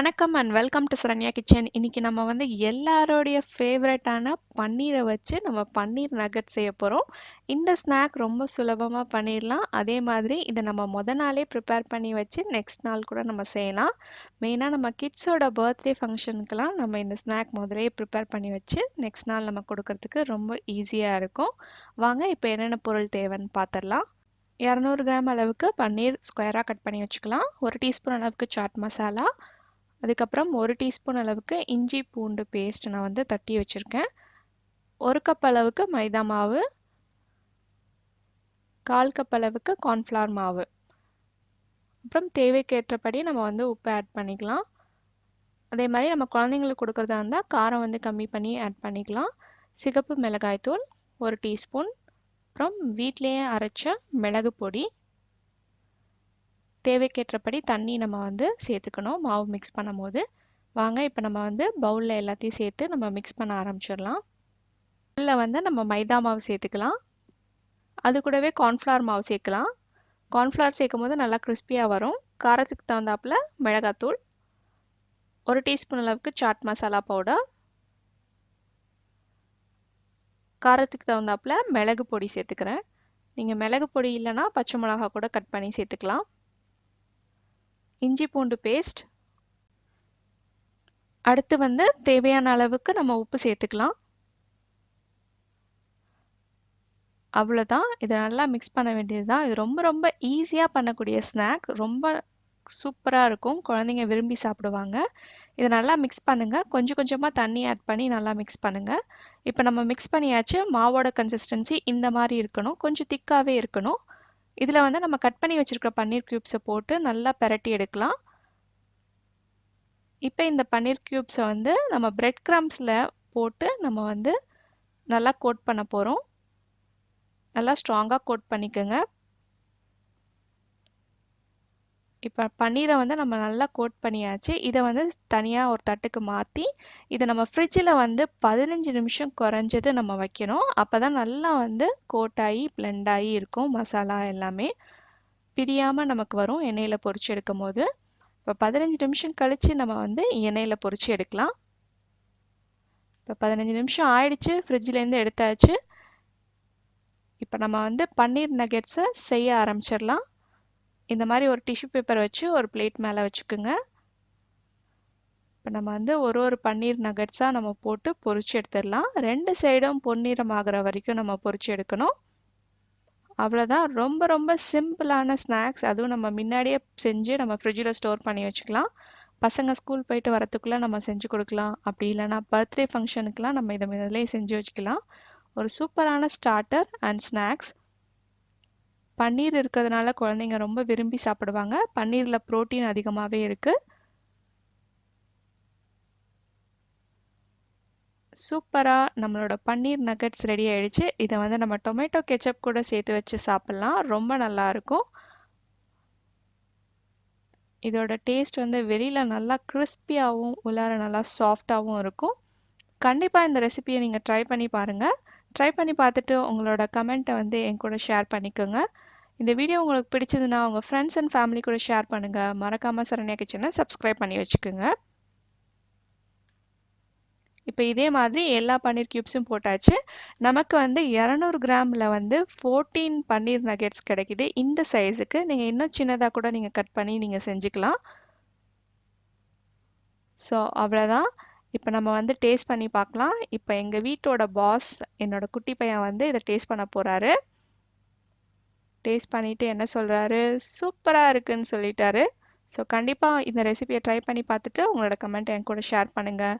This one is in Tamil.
வணக்கம் and welcome to Saranya kitchen. இன்னைக்கு நம்ம வந்து எல்லாரோடைய ஃபேவரட்டான பன்னீரை வச்சு நம்ம பன்னீர் நகட் செய்ய போகிறோம். இந்த ஸ்நாக் ரொம்ப சுலபமாக பண்ணிடலாம். அதே மாதிரி இதை நம்ம நாளே ப்ரிப்பேர் பண்ணி வச்சு நெக்ஸ்ட் நாள் கூட நம்ம செய்யலாம். மெயினாக நம்ம கிட்ஸோட பர்த்டே ஃபங்க்ஷனுக்கெலாம் நம்ம இந்த ஸ்நாக் முதலே ப்ரிப்பேர் பண்ணி வச்சு நெக்ஸ்ட் நாள் நம்ம கொடுக்கறதுக்கு ரொம்ப ஈஸியாக இருக்கும். வாங்க இப்போ என்னென்ன பொருள் தேவைன்னு பார்த்துடலாம். 200 கிராம் அளவுக்கு பன்னீர் ஸ்கொயராக கட் பண்ணி வச்சுக்கலாம். 1 டீஸ்பூன் அளவுக்கு சாட் மசாலா, அதுக்கப்புறம் 1 டீஸ்பூன் அளவுக்கு இஞ்சி பூண்டு பேஸ்ட் நான் வந்து தட்டி வச்சுருக்கேன். 1 கப் அளவுக்கு மைதா மாவு, 1/4 கப் அளவுக்கு கார்ன்ஃப்ளவர் மாவு, அப்புறம் தேவைக்கேற்றபடி நம்ம வந்து உப்பு ஆட் பண்ணிக்கலாம். அதே மாதிரி நம்ம குழந்தைங்களுக்கு கொடுக்குறதா இருந்தால் காரம் வந்து கம்மி பண்ணி ஆட் பண்ணிக்கலாம். சிகப்பு மிளகாய்த்தூள் 1 டீஸ்பூன், அப்புறம் வீட்டிலேயே அரைச்ச மிளகு பொடி, தேவைக்கேற்றபடி தண்ணி நம்ம வந்து சேர்த்துக்கணும் மாவு மிக்ஸ் பண்ணும் போது. வாங்க இப்போ நம்ம வந்து பவுலில் எல்லாத்தையும் சேர்த்து நம்ம மிக்ஸ் பண்ண ஆரம்பிச்சிடலாம். பவுலில் வந்து நம்ம மைதா மாவு சேர்த்துக்கலாம். அது கூடவே கார்ன்ஃப்ளவர் மாவு சேர்க்கலாம். கார்ன்ஃப்ளவர் சேர்க்கும் போது நல்லா கிறிஸ்பியாக வரும். காரத்துக்கு தகுந்தாப்புல மிளகாத்தூள், 1 டீஸ்பூன் அளவுக்கு சாட் மசாலா பவுடர், காரத்துக்கு தகுந்தாப்புல மிளகு பொடி சேர்த்துக்கிறேன். நீங்கள் மிளகு பொடி இல்லைன்னா பச்சை மிளகா கூட கட் பண்ணி சேர்த்துக்கலாம். இஞ்சி பூண்டு பேஸ்ட், அடுத்து வந்து தேவையான அளவுக்கு நம்ம உப்பு சேர்த்துக்கலாம். அவ்வளோதான், இதை நல்லா மிக்ஸ் பண்ண வேண்டியது தான். இது ரொம்ப ரொம்ப ஈஸியாக பண்ணக்கூடிய ஸ்நாக், ரொம்ப சூப்பராக இருக்கும், குழந்தைங்க விரும்பி சாப்பிடுவாங்க. இதை நல்லா மிக்ஸ் பண்ணுங்கள். கொஞ்சம் கொஞ்சமாக தண்ணி ஆட் பண்ணி நல்லா மிக்ஸ் பண்ணுங்கள். இப்போ நம்ம மிக்ஸ் பண்ணியாச்சு. மாவோட கன்சிஸ்டன்சி இந்த மாதிரி இருக்கணும், கொஞ்சம் திக்காகவே இருக்கணும். இதில் வந்து நம்ம கட் பண்ணி வச்சுருக்கிற பன்னீர் க்யூப்ஸை போட்டு நல்லா பெரட்டி எடுக்கலாம். இப்போ இந்த பன்னீர் க்யூப்ஸை வந்து நம்ம பிரெட் க்ரம்ஸில் போட்டு நம்ம வந்து நல்லா கோட் பண்ண போகிறோம். நல்லா ஸ்ட்ராங்காக கோட் பண்ணிக்கோங்க. இப்போ பன்னீரை வந்து நம்ம நல்லா கோட் பண்ணியாச்சு. இதை வந்து தனியாக ஒரு தட்டுக்கு மாற்றி இதை நம்ம ஃப்ரிட்ஜில் வந்து 15 நிமிஷம் குறைஞ்சது நம்ம வைக்கணும். அப்போ தான் நல்லா வந்து கோட் ஆகி பிளெண்ட் ஆகி இருக்கும். மசாலா எல்லாமே பிரியாமல் நமக்கு வரும் எண்ணெயில் பொரிச்சு எடுக்கும் போது. இப்போ 15 நிமிஷம் கழித்து நம்ம வந்து எண்ணெயில் பொரிச்சு எடுக்கலாம். இப்போ 15 நிமிஷம் ஆயிடுச்சு, ஃப்ரிட்ஜிலேருந்து எடுத்தாச்சு. இப்போ நம்ம வந்து பன்னீர் நகெட்ஸை செய்ய ஆரம்பிச்சிடலாம். இந்த மாதிரி ஒரு டிஷ்யூ பேப்பர் வச்சு ஒரு பிளேட் மேலே வச்சுக்கோங்க. இப்போ நம்ம வந்து ஒரு பன்னீர் நகட்ஸாக நம்ம போட்டு பொரிச்சு எடுத்துடலாம். 2 சைடும் பொன்னிறம் ஆகிற வரைக்கும் நம்ம பொரிச்சு எடுக்கணும். அவ்வளோதான், ரொம்ப ரொம்ப சிம்பிளான ஸ்நாக்ஸ். அதுவும் நம்ம முன்னாடியே செஞ்சு நம்ம ஃப்ரிட்ஜில் ஸ்டோர் பண்ணி வச்சுக்கலாம். பசங்க ஸ்கூல் போயிட்டு வரத்துக்குள்ளே நம்ம செஞ்சு கொடுக்கலாம். அப்படி இல்லைனா பர்த்டே ஃபங்க்ஷனுக்குலாம் நம்ம இதை முதல்ல செஞ்சு வச்சுக்கலாம். ஒரு சூப்பரான ஸ்டார்டர் அண்ட் ஸ்நாக்ஸ். பன்னீர் இருக்கிறதுனால குழந்தைங்க ரொம்ப விரும்பி சாப்பிடுவாங்க. பன்னீரில் புரோட்டீன் அதிகமாகவே இருக்குது. சூப்பராக நம்மளோட பன்னீர் நகட்ஸ் ரெடி ஆயிடுச்சு. இதை வந்து நம்ம டொமேட்டோ கெச்சப் கூட சேர்த்து வச்சு சாப்பிட்லாம், ரொம்ப நல்லாயிருக்கும். இதோட டேஸ்ட் வந்து வெளியில் நல்லா கிறிஸ்பியாகவும் உள்ளார நல்லா சாஃப்டாகவும் இருக்கும். கண்டிப்பாக இந்த ரெசிபியை நீங்கள் ட்ரை பண்ணி பாருங்கள். ட்ரை பண்ணி பார்த்துட்டு உங்களோட கமெண்ட்டை வந்து என் கூட ஷேர் பண்ணிக்கோங்க. இந்த வீடியோ உங்களுக்கு பிடிச்சதுன்னா உங்கள் ஃப்ரெண்ட்ஸ் அண்ட் ஃபேமிலி கூட ஷேர் பண்ணுங்கள். மறக்காமல் சரண்யா கிச்சனை சப்ஸ்கிரைப் பண்ணி வச்சுக்கோங்க. இப்போ இதே மாதிரி எல்லா பன்னீர் க்யூப்ஸும் போட்டாச்சு. நமக்கு வந்து 200 கிராமில் வந்து 14 பன்னீர் நகெட்ஸ் கிடைக்குது. இந்த சைஸுக்கு நீங்கள் இன்னும் சின்னதாக கூட நீங்கள் கட் பண்ணி நீங்கள் செஞ்சுக்கலாம். ஸோ அவ்வளோதான். இப்போ நம்ம வந்து டேஸ்ட் பண்ணி பார்க்கலாம். இப்போ எங்கள் வீட்டோட பாஸ், என்னோட குட்டி பையன் வந்து இதை டேஸ்ட் பண்ண போகிறாரு. டேஸ்ட் பண்ணிவிட்டு என்ன சொல்கிறாரு, சூப்பராக இருக்குன்னு சொல்லிட்டாரு. ஸோ கண்டிப்பாக இந்த ரெசிபியை ட்ரை பண்ணி பார்த்துட்டு உங்களோட கமெண்ட்டை என் கூட ஷேர் பண்ணுங்கள்.